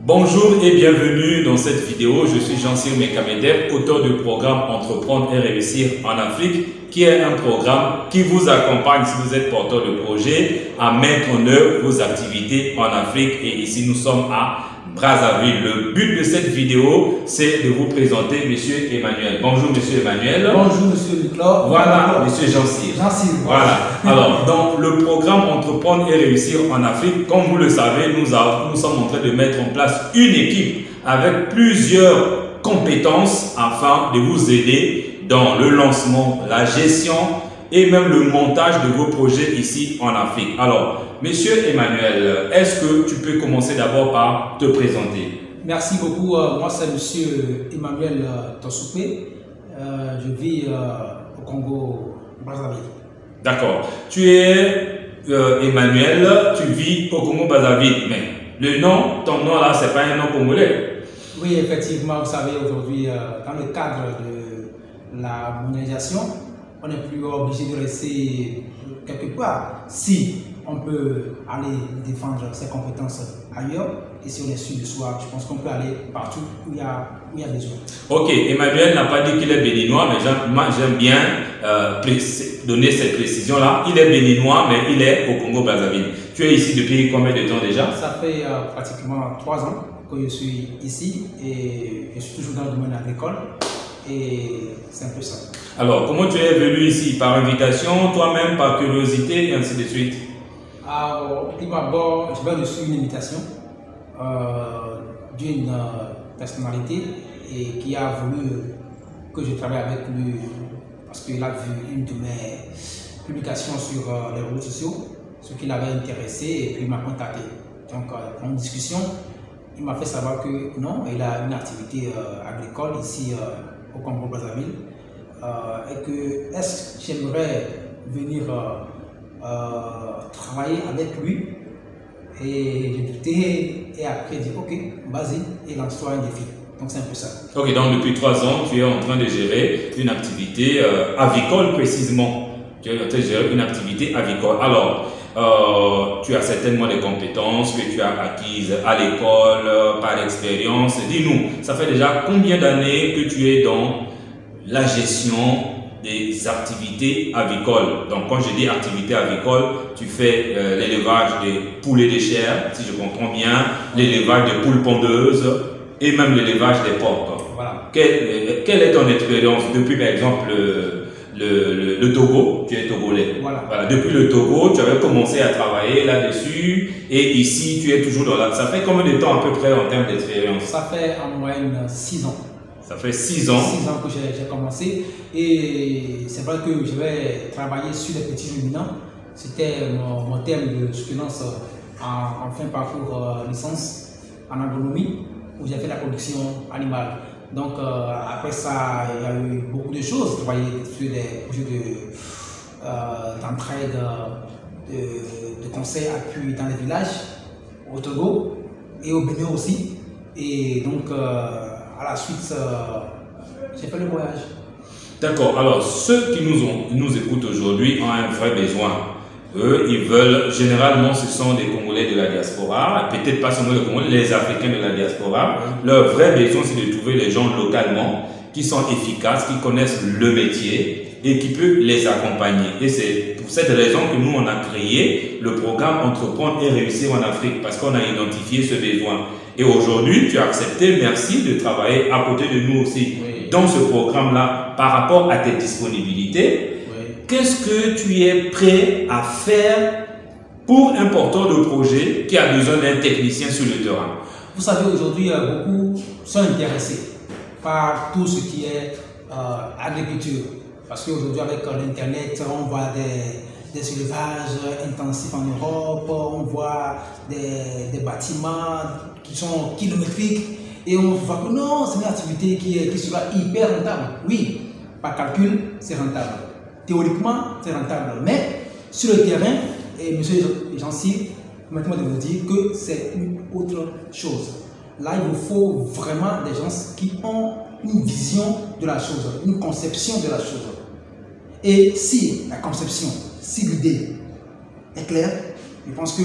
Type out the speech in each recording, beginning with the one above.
Bonjour et bienvenue dans cette vidéo. Je suis Jean-Cyr Mekamedeb, auteur du programme Entreprendre et réussir en Afrique, qui est un programme qui vous accompagne si vous êtes porteur de projet à mettre en œuvre vos activités en Afrique. Et ici, nous sommes à Brazzaville. Le but de cette vidéo, c'est de vous présenter Monsieur Emmanuel. Bonjour Monsieur Emmanuel. Bonjour Monsieur Nicolas. Voilà Monsieur Jean-Cyr. Jean-Cyr. Voilà. Alors, dans le programme Entreprendre et réussir en Afrique, comme vous le savez, nous sommes en train de mettre en place une équipe avec plusieurs compétences afin de vous aider dans le lancement, la gestion et même le montage de vos projets ici en Afrique. Alors, Monsieur Emmanuel, est-ce que tu peux commencer d'abord par te présenter? Merci beaucoup. Moi, c'est Monsieur Emmanuel Tosoupé. Je vis au Congo, Brazzaville. D'accord. Tu es Emmanuel, tu vis au Congo, Brazzaville, mais le nom, ton nom là, c'est pas un nom congolais. Oui, effectivement, vous savez, aujourd'hui, dans le cadre de la mondialisation, on n'est plus obligé de rester quelque part. Si on peut aller défendre ses compétences ailleurs, et si on est sûr de soi, je pense qu'on peut aller partout où il y a besoin. Ok, Emmanuel n'a pas dit qu'il est béninois, mais moi j'aime bien donner cette précision-là. Il est béninois, mais il est au Congo-Brazzaville. Tu es ici depuis combien de temps déjà? Ça fait pratiquement 3 ans que je suis ici et je suis toujours dans le domaine agricole. Et c'est un peu ça. Alors, comment tu es venu ici? Par invitation, toi-même, par curiosité et ainsi de suite? Alors, d'abord, j'ai reçu une invitation d'une personnalité et qui a voulu que je travaille avec lui parce qu'il a vu une de mes publications sur les réseaux sociaux, ce qui l'avait intéressé et puis il m'a contacté. Donc, en discussion, il m'a fait savoir que non, il a une activité agricole ici au Congo-Brazzaville et que est-ce que j'aimerais venir travailler avec lui, et j'ai douté et après dit ok, vas-y et lance-toi un défi. Donc c'est un peu ça. Ok, donc depuis 3 ans tu es en train de gérer une activité avicole précisément. Tu es en train de gérer une activité avicole. Alors tu as certainement des compétences que tu as acquises à l'école, par l'expérience. Dis-nous, ça fait déjà combien d'années que tu es dans la gestion des activités avicoles? Donc quand je dis activité avicole, tu fais l'élevage des poulets de chair, si je comprends bien, l'élevage des poules pondeuses et même l'élevage des porcs. Voilà. Quelle est ton expérience depuis par exemple le Togo? Tu es togolais. Voilà. Voilà. Depuis le Togo, tu avais commencé à travailler là-dessus et ici tu es toujours dans la... Ça fait combien de temps à peu près en termes d'expérience? Ça fait en moyenne 6 ans. Ça fait 6 ans. 6 ans que j'ai commencé et c'est vrai que je vais travailler sur les petits ruminants. C'était mon terme de soutenance en fin parcours licence en agronomie où j'ai fait la production animale. Donc après ça, il y a eu beaucoup de choses. J'ai travaillé sur des projets d'entraide, de conseils appui dans les villages, au Togo et au Bénin aussi. Et donc à la suite, j'ai fait le voyage. D'accord. Alors, ceux qui nous écoutent aujourd'hui ont un vrai besoin. Eux, ils veulent, généralement, ce sont des Congolais de la diaspora, peut-être pas seulement les Congolais, les Africains de la diaspora. Leur vrai besoin, c'est de trouver les gens localement qui sont efficaces, qui connaissent le métier et qui peuvent les accompagner. Et c'est pour cette raison que nous, on a créé le programme Entreprendre et réussir en Afrique, parce qu'on a identifié ce besoin. Et aujourd'hui, tu as accepté, merci, de travailler à côté de nous aussi dans ce programme-là par rapport à tes disponibilités. Qu'est-ce que tu es prêt à faire pour un porteur de projet qui a besoin d'un technicien sur le terrain? Vous savez, aujourd'hui, beaucoup sont intéressés par tout ce qui est agriculture. Parce qu'aujourd'hui, avec l'Internet, on voit des élevages intensifs en Europe, on voit des bâtiments qui sont kilométriques et on voit que non, c'est une activité qui sera hyper rentable. Oui, par calcul, c'est rentable. Théoriquement, c'est rentable. Mais sur le terrain, et M. Jean-Cyr, permettez-moi de vous dire que c'est une autre chose. là, il vous faut vraiment des gens qui ont une vision de la chose, une conception de la chose. Et si la conception, si l'idée est claire, je pense que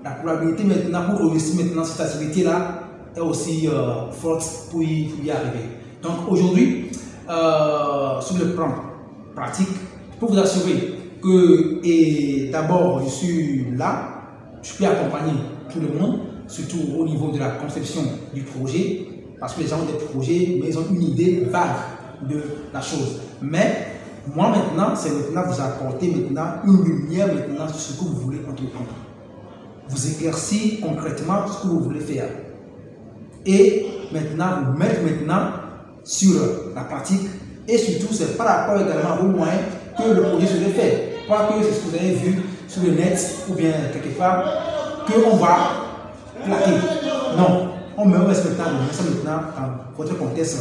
la probabilité maintenant pour réussir maintenant cette activité-là est aussi forte pour y arriver. Donc aujourd'hui, sur le plan pratique, je peux vous assurer que, et d'abord, je suis là, je peux accompagner tout le monde, surtout au niveau de la conception du projet, parce que les gens ont des projets, mais ils ont une idée vague de la chose. Mais moi maintenant, c'est maintenant vous apporter maintenant une lumière maintenant sur ce que vous voulez entreprendre. Vous éclaircir concrètement ce que vous voulez faire. Et maintenant, vous mettre maintenant sur la pratique. Et surtout, c'est par rapport également aux moyens que le projet se fait. Pas que c'est ce que vous avez vu sur le net ou bien quelque part, qu'on va plaquer. Non, on met respectable ça maintenant dans votre contexte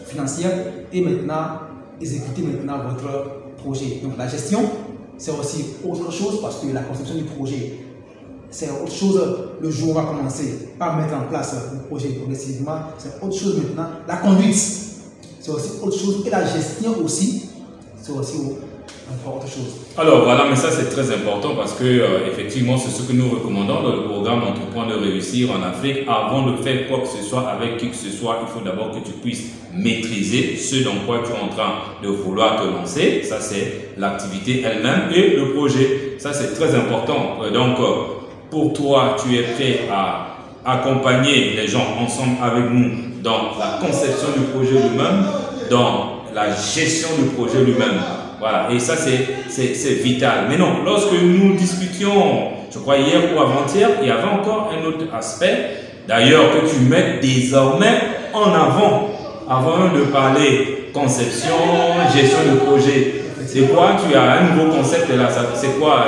financier et maintenant exécuter maintenant votre projet. Donc la gestion, c'est aussi autre chose parce que la conception du projet, c'est autre chose le jour où on va commencer par mettre en place le projet progressivement. C'est autre chose maintenant. La conduite, c'est aussi autre chose. Et la gestion aussi, c'est aussi encore autre chose. Alors voilà, mais ça c'est très important parce que effectivement c'est ce que nous recommandons dans le programme Entreprendre de réussir en Afrique. Avant de faire quoi que ce soit avec qui que ce soit, il faut d'abord que tu puisses maîtriser ce dans quoi tu es en train de vouloir te lancer. Ça c'est l'activité elle-même et le projet. Ça c'est très important. Donc pour toi, tu es prêt à accompagner les gens ensemble avec nous dans la conception du projet lui-même, dans la gestion du projet lui-même. Voilà, et ça c'est vital. Mais non, lorsque nous discutions, je crois hier ou avant-hier, il y avait encore un autre aspect, d'ailleurs que tu mets désormais en avant de parler conception, gestion de projet. C'est quoi? Tu as un nouveau concept là, c'est quoi?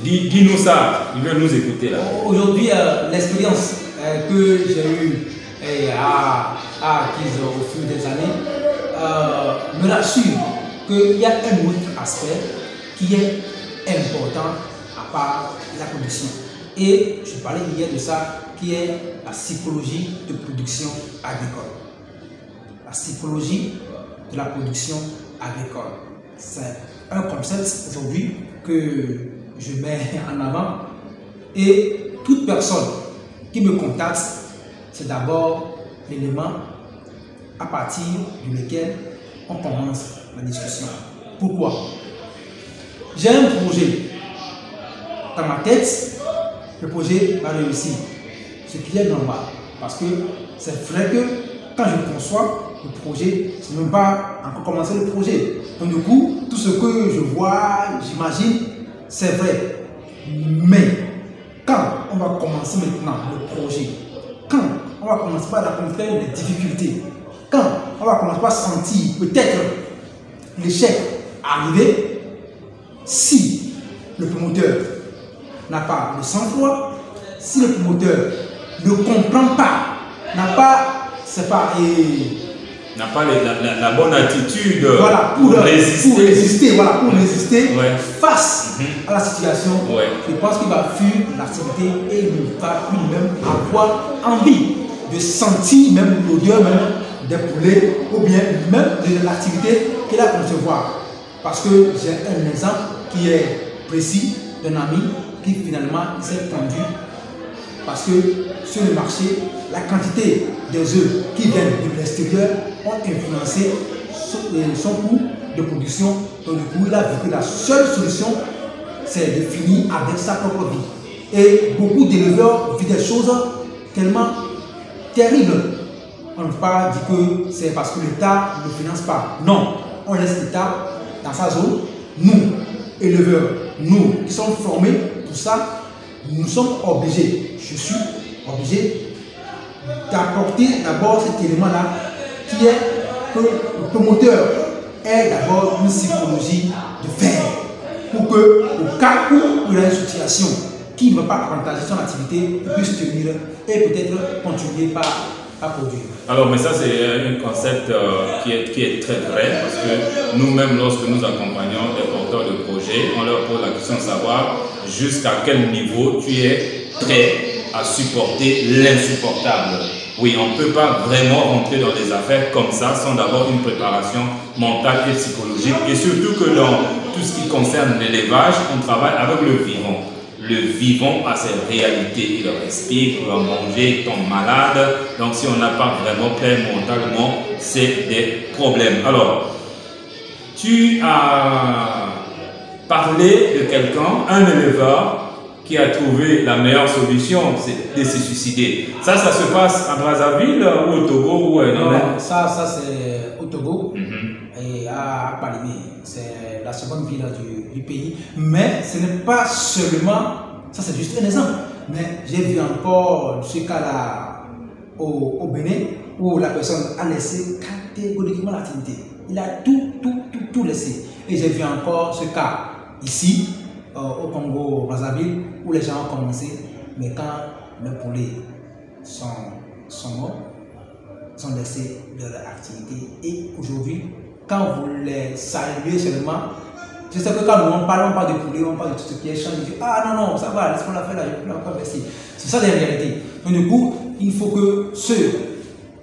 Dis-nous ça, ils veulent nous écouter là. Aujourd'hui, l'expérience que j'ai eue et acquise au fil des années me rassure qu'il y a un autre aspect qui est important à part la production. Et je parlais hier de ça, qui est la psychologie de production agricole. La psychologie de la production agricole. C'est un concept aujourd'hui que je mets en avant. Et toute personne qui me contacte, c'est d'abord l'élément à partir duquel on commence la discussion. Pourquoi? J'ai un projet dans ma tête, le projet va réussir, ce qui est normal, parce que c'est vrai que quand je conçois le projet, je ne vais pas encore commencer le projet. Donc du coup, tout ce que je vois, j'imagine, c'est vrai. Mais quand on va commencer maintenant le projet, quand on va commencer par rencontrer les difficultés, quand on va commencer par sentir peut-être l'échec arriver, si le promoteur n'a pas le sang-froid, si le promoteur ne comprend pas, n'a pas la bonne attitude, voilà, pour résister ouais, face à la situation, ouais, je pense qu'il va fuir l'activité et il ne va plus même avoir envie de sentir même l'odeur même des poulets ou bien même de l'activité qu'il a concevoir. Parce que j'ai un exemple qui est précis d'un ami qui finalement s'est tendu parce que sur le marché, la quantité des œufs qui viennent de l'extérieur ont influencé son coût de production. Donc du coup, il a vu que la seule solution, c'est de finir avec sa propre vie. Et beaucoup d'éleveurs vivent des choses tellement terribles. On ne peut pas dire que c'est parce que l'État ne finance pas. Non, on laisse l'État dans sa zone. Nous, éleveurs, nous qui sommes formés pour ça, nous sommes obligés, je suis obligé d'apporter d'abord cet élément-là qui est que le promoteur ait d'abord une psychologie de fer pour que, au cas où il y a une situation qui ne va pas avantager son activité, il puisse tenir et peut-être continuer à produire. Alors, mais ça, c'est un concept qui est très vrai parce que nous-mêmes, lorsque nous accompagnons des porteurs de projets, on leur pose la question de savoir jusqu'à quel niveau tu es prêt à supporter l'insupportable. Oui, on ne peut pas vraiment rentrer dans les affaires comme ça sans d'abord une préparation mentale et psychologique. Et surtout que dans tout ce qui concerne l'élevage, on travaille avec le vivant. Le vivant a ses réalités, il respire, il doit manger, il tombe malade. Donc si on n'a pas vraiment clair mentalement, c'est des problèmes. Alors, tu as parlé de quelqu'un, un éleveur, qui a trouvé la meilleure solution, c'est de se suicider. Ça se passe à Brazzaville ou au Togo ou non, ça c'est au Togo et à Palimé. C'est la seconde ville du pays. Mais ce n'est pas seulement, ça c'est juste un exemple. Mais j'ai vu encore ce cas-là au Bénin où la personne a laissé catégoriquement l'activité. Il a tout laissé. Et j'ai vu encore ce cas ici, au Congo, Brazzaville, où les gens ont commencé, mais quand les poulets sont morts, sont laissés de leur activité. Et aujourd'hui, quand vous les saluez seulement, je sais que quand nous on parle de poulets, on parle de tout ce qui est champ, on dit ah non, ça va, laisse-moi la faire là, je peux encore merci. C'est ça la réalité. Donc du coup, il faut que ceux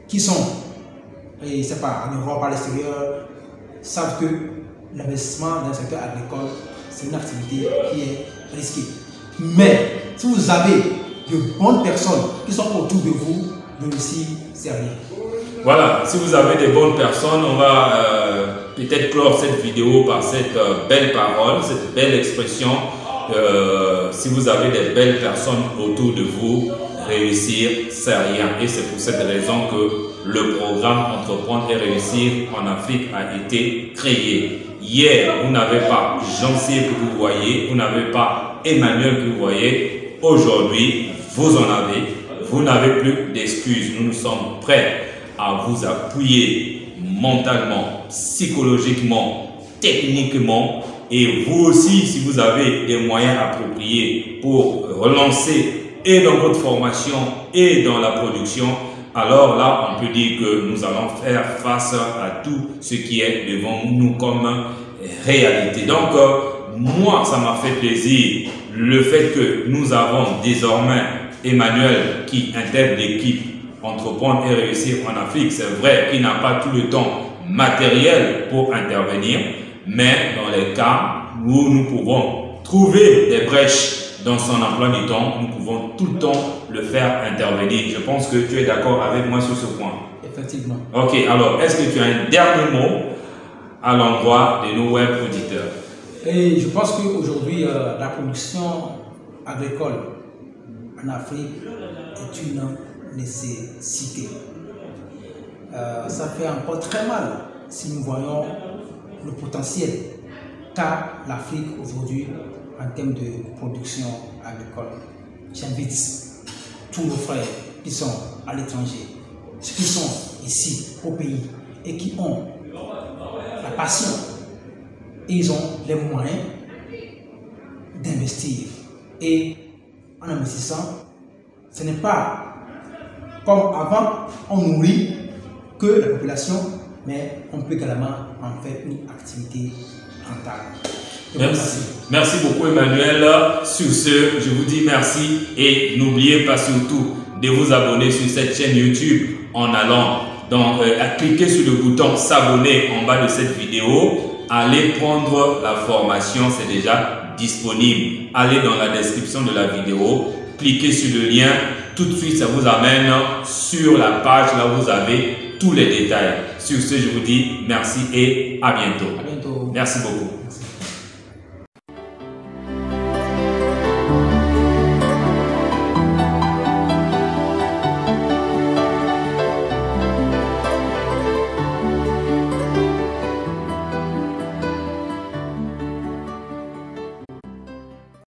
qui sont, et c'est pas en Europe, à l'extérieur, savent que l'investissement dans le secteur agricole, c'est une activité qui est risquée. Mais si vous avez de bonnes personnes qui sont autour de vous, réussir, c'est rien. Voilà, si vous avez des bonnes personnes, on va peut-être clore cette vidéo par cette belle parole, cette belle expression. Si vous avez des belles personnes autour de vous, réussir, c'est rien. Et c'est pour cette raison que le programme Entreprendre et réussir en Afrique a été créé. Hier, vous n'avez pas Jean-Cyr que vous voyez, vous n'avez pas Emmanuel que vous voyez. Aujourd'hui, vous en avez. Vous n'avez plus d'excuses. Nous sommes prêts à vous appuyer mentalement, psychologiquement, techniquement. Et vous aussi, si vous avez des moyens appropriés pour relancer et dans votre formation et dans la production, alors là, on peut dire que nous allons faire face à tout ce qui est devant nous comme réalité. Donc, moi, ça m'a fait plaisir le fait que nous avons désormais Emmanuel qui intègre l'équipe Entreprendre et réussir en Afrique. C'est vrai qu'il n'a pas tout le temps matériel pour intervenir, mais dans les cas où nous pouvons trouver des brèches dans son emploi du temps, nous pouvons tout le temps le faire intervenir. Je pense que tu es d'accord avec moi sur ce point. Effectivement. Ok, alors est-ce que tu as un dernier mot à l'endroit de nos web auditeurs? Et je pense qu'aujourd'hui, la production agricole en Afrique est une nécessité. Ça fait encore très mal si nous voyons le potentiel qu'a l'Afrique aujourd'hui en termes de production agricole. J'invite tous nos frères qui sont à l'étranger, ceux qui sont ici au pays et qui ont la passion et ils ont les moyens d'investir. Et en investissant, ce n'est pas comme avant, on nourrit que la population, mais on peut également en faire une activité rentable. Merci beaucoup Emmanuel. Sur ce, je vous dis merci et n'oubliez pas surtout de vous abonner sur cette chaîne YouTube en allant cliquer sur le bouton s'abonner en bas de cette vidéo. Allez prendre la formation, c'est déjà disponible. Allez dans la description de la vidéo, cliquez sur le lien. Tout de suite, ça vous amène sur la page là où vous avez tous les détails. Sur ce, je vous dis merci et à bientôt. À bientôt. Merci beaucoup.